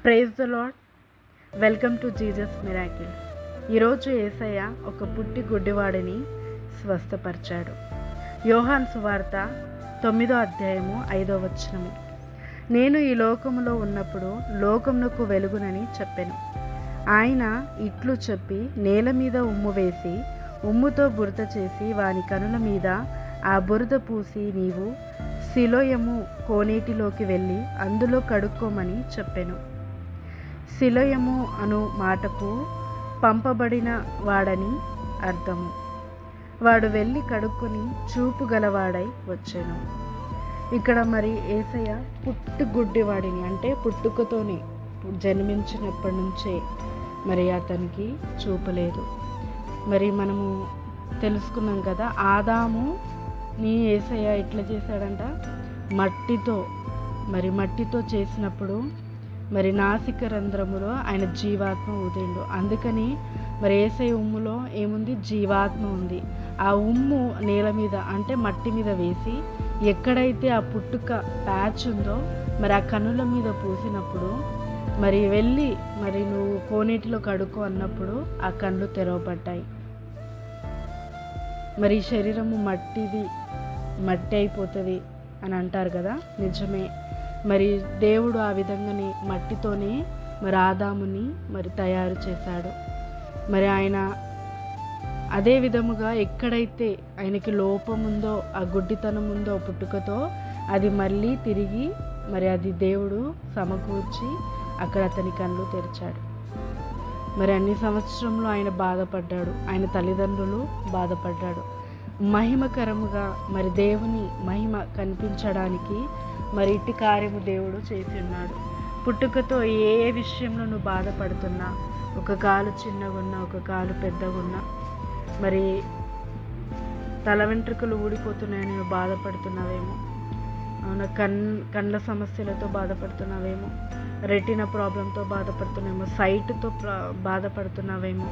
Praise the Lord. Welcome to Jesus miracles. ఈరోజు యేసయ్య ఒక పుట్టి గుడ్డివాడిని స్వస్థపరిచాడు. యోహాను సువార్త 9వ అధ్యాయము 5వ వచనము. నేను ఈ లోకములో ఉన్నప్పుడు లోకమునకు వెలుగునని చెప్పెను. ఆయన ఇట్లు చెప్పి నేల మీద ఉమ్ము వేసి ఉమ్ముతో బురద చేసి వాని కనుల మీద ఆ బురద పూసి నీవు సిలోయము కోనేటిలోకి వెళ్ళి అందులో కడుక్కోమని చెప్పెను. సిలోయము అను మాటకు పంపబడిన వాడని అర్థము. వాడు వెళ్ళి కడుక్కొని చూపు గలవాడై వచ్చాను. ఇక్కడ మరి యేసయ్య పుట్టి గుడ్డివాడిని అంటే పుట్టుకతోనే జన్మించినప్పటి నుంచే మరి అతనికి చూపలేదు. మరి మనము తెలుసుకున్నాం కదా, ఆదాము నీ యేసయ్య ఎట్లా చేశాడంట, మట్టితో చేసినప్పుడు మరి నాసిక రంధ్రములో ఆయన జీవాత్మ ఊదిండు. అందుకని మరి యేసయ్య ఉమ్ములో ఏముంది, జీవాత్మ ఉంది. ఆ ఉమ్ము నేల మీద అంటే మట్టి మీద వేసి ఎక్కడైతే ఆ పుట్టుక ప్యాచ్ ఉందో మరి ఆ కనుల మీద పూసినప్పుడు మరి వెళ్ళి మరి నువ్వు కోనేటిలో కడుక్కో అన్నప్పుడు ఆ కళ్ళు తెరవబడ్డాయి. మరి శరీరము మట్టి అయిపోతుంది అని అంటారు కదా, నిజమే. మరి దేవుడు ఆ విధంగానే మట్టితోనే మరి ఆదాముని మరి తయారు చేశాడు. మరి ఆయన అదే విధముగా ఎక్కడైతే ఆయనకి లోపం ఉందో, ఆ గుడ్డితనం ఉందో పుట్టుకతో, అది మళ్ళీ తిరిగి మరి అది దేవుడు సమకూర్చి అక్కడ అతని కళ్ళు తెరిచాడు. మరి అన్ని సంవత్సరంలో ఆయన బాధపడ్డాడు, ఆయన తల్లిదండ్రులు బాధపడ్డాడు. మహిమకరముగా మరి దేవుని మహిమ కనిపించడానికి మరి ఇట్టి కార్యము దేవుడు చేసి ఉన్నాడు. పుట్టుకతో ఏ విషయంలో నువ్వు బాధపడుతున్నా, ఒక కాలు చిన్నగా ఉన్నా, ఒక కాలు పెద్దగా ఉన్నా, మరి తల వెంట్రుకలు ఊడిపోతున్నాయని నువ్వు బాధపడుతున్నావేమో, అవునా, కండ్ల సమస్యలతో బాధపడుతున్నావేమో, రెటీనా ప్రాబ్లంతో బాధపడుతున్నావేమో, సైట్తో బాధపడుతున్నావేమో,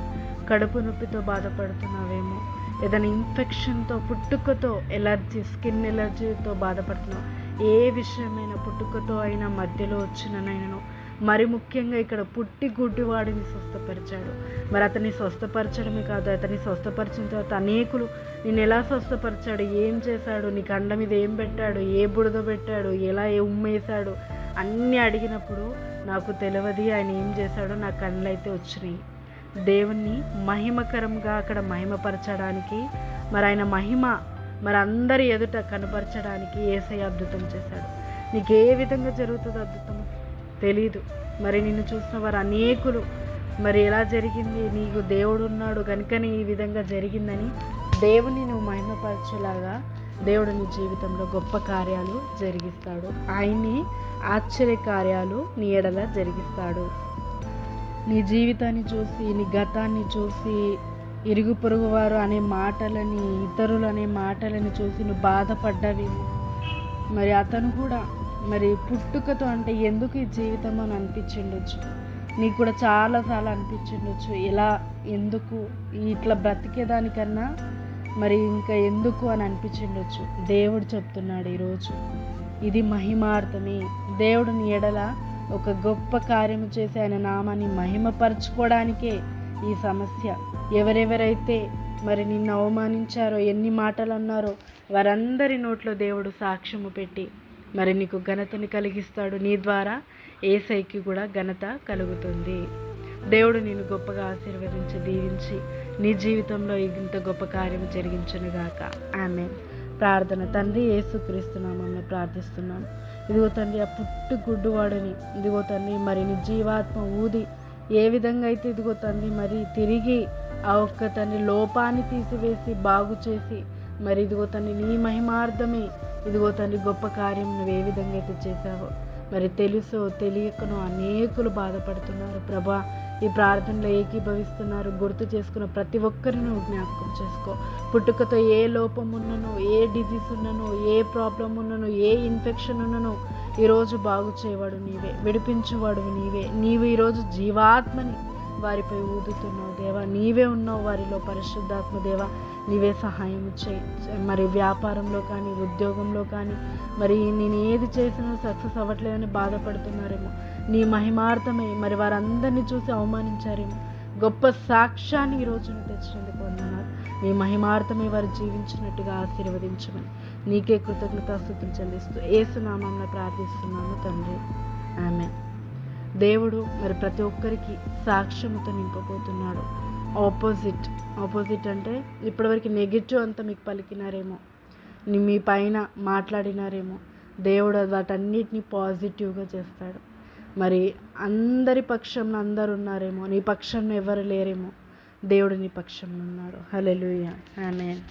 కడుపు నొప్పితో బాధపడుతున్నావేమో, ఏదైనా ఇన్ఫెక్షన్తో, పుట్టుకతో ఎలర్జీ, స్కిన్ ఎలర్జీతో బాధపడుతున్నావు. ఏ విషయమైనా పుట్టుకతో అయినా మధ్యలో వచ్చిననైనాను, మరి ముఖ్యంగా ఇక్కడ పుట్టి గుడ్డివాడిని స్వస్థపరిచాడు. మరి అతన్ని స్వస్థపరచడమే కాదు, అతన్ని స్వస్థపరిచిన తర్వాత అనేకులు నేను ఎలా స్వస్థపరిచాడు, ఏం చేశాడు, నీ కండ మీద ఏం పెట్టాడు, ఏ బురద పెట్టాడు, ఎలా ఉమ్మేశాడు అన్నీ అడిగినప్పుడు నాకు తెలియదు ఆయన ఏం చేశాడో, నా కళ్ళు అయితే వచ్చినాయి. దేవుణ్ణి మహిమకరంగా అక్కడ మహిమపరచడానికి మరి ఆయన మహిమ మరి అందరి ఎదుట కనపరచడానికి యేసయ్య అద్భుతం చేశాడు. నీకు ఏ విధంగా జరుగుతుందో అద్భుతం తెలీదు. మరి నిన్ను చూసిన వారు అనేకులు మరి ఎలా జరిగింది, నీకు దేవుడు ఉన్నాడు కనుకనే ఈ విధంగా జరిగిందని దేవుని నువ్వు మహిమపరచేలాగా దేవుడు నీ జీవితంలో గొప్ప కార్యాలు జరిగిస్తాడు. ఆయన్ని ఆశ్చర్య కార్యాలు నీ ఎడల జరిగిస్తాడు. నీ జీవితాన్ని చూసి, నీ గతాన్ని చూసి, ఇరుగు పొరుగు వారు అనే మాటలని, ఇతరులు అనే మాటలని చూసి నువ్వు బాధపడ్డావేమో. మరి అతను కూడా మరి పుట్టుకతో అంటే ఎందుకు ఈ జీవితం అని అనిపించిండొచ్చు, నీకు కూడా చాలాసార్లు అనిపించిండొచ్చు, ఇలా ఎందుకు ఇట్లా బ్రతికేదానికన్నా మరి ఇంకా ఎందుకు అని అనిపించిండొచ్చు. దేవుడు చెప్తున్నాడు ఈరోజు, ఇది మహిమార్థమే. దేవుడు నీ ఎడల ఒక గొప్ప కార్యము చేసి ఆయన నామాన్ని మహిమపరచుకోవడానికే ఈ సమస్య. ఎవరెవరైతే మరి నిన్ను అవమానించారో, ఎన్ని మాటలు అన్నారో వారందరి నోట్లో దేవుడు సాక్ష్యము పెట్టి మరి నీకు ఘనతని కలిగిస్తాడు. నీ ద్వారా యేసయ్యకి కూడా ఘనత కలుగుతుంది. దేవుడు నిన్ను గొప్పగా ఆశీర్వదించి దీవించి నీ జీవితంలో ఇంత గొప్ప కార్యము జరిగించునుగాక. ఆమేన్. ప్రార్థన. తండ్రి, యేసుక్రీస్తు నామమున ప్రార్థిస్తున్నాను. ఇదిగో తండ్రి, ఆ పుట్టు గుడ్డువాడిని ఇదిగో తండ్రి మరి నీ జీవాత్మ ఊది ఏ విధంగా అయితే ఇదిగో తండ్రి మరి తిరిగి ఆ ఒక్క తండ్రి లోపాన్ని తీసివేసి బాగు చేసి మరి ఇదిగో తండ్రి నీ మహిమార్థమే ఇదిగో తండ్రి గొప్ప కార్యం నువ్వు ఏ విధంగా అయితే చేశావో, మరి తెలుసో తెలియకనో అనేకులు బాధపడుతున్నారు ప్రభా. ఈ ప్రార్థనలో ఏకీభవిస్తున్నారు. గుర్తు చేసుకున్న ప్రతి ఒక్కరిని నువ్వు జ్ఞాపకం చేసుకో. పుట్టుకతో ఏ లోపం ఉన్ననో, ఏ డిజీజ్ ఉన్ననో, ఏ ప్రాబ్లం ఉన్ననో, ఏ ఇన్ఫెక్షన్ ఉన్ననో ఈరోజు బాగు చేయవాడు నీవే, విడిపించేవాడు నీవే. నీవు ఈరోజు జీవాత్మని వారిపై ఊదుతున్నావు దేవా. నీవే ఉన్నావు వారిలో పరిశుద్ధాత్మ దేవా. నీవే సహాయం చేయి. మరి వ్యాపారంలో కానీ, ఉద్యోగంలో కానీ, మరి నేను ఏది చేసినా సక్సెస్ అవ్వట్లేదని బాధపడుతున్నారేమో, నీ మహిమార్థమై మరి వారందరినీ చూసి అవమానించారేమో, గొప్ప సాక్ష్యాన్ని ఈరోజు నువ్వు తెచ్చినందుకు వందనాలు. నీ మహిమార్థమై వారు జీవించినట్టుగా ఆశీర్వదించమని నీకే కృతజ్ఞతాస్తుతులు చెల్లిస్తూ యేసు నామమున ప్రార్థిస్తున్నాము తండ్రి, ఆమేన్. దేవుడు మరి ప్రతి ఒక్కరికి సాక్ష్యముతో నింపబోతున్నాడు. ఆపోజిట్ అంటే ఇప్పటివరకు నెగిటివ్ అంతా మీకు పలికినారేమో, మీ పైన మాట్లాడినారేమో, దేవుడు వాటన్నిటిని పాజిటివ్గా చేస్తాడు. మరి అందరి పక్షంలో అందరు ఉన్నారేమో, నీ పక్షంలో ఎవరు లేరేమో, దేవుడు నీ పక్షంలో ఉన్నాడు. హల్లెలూయా, ఆమేన్.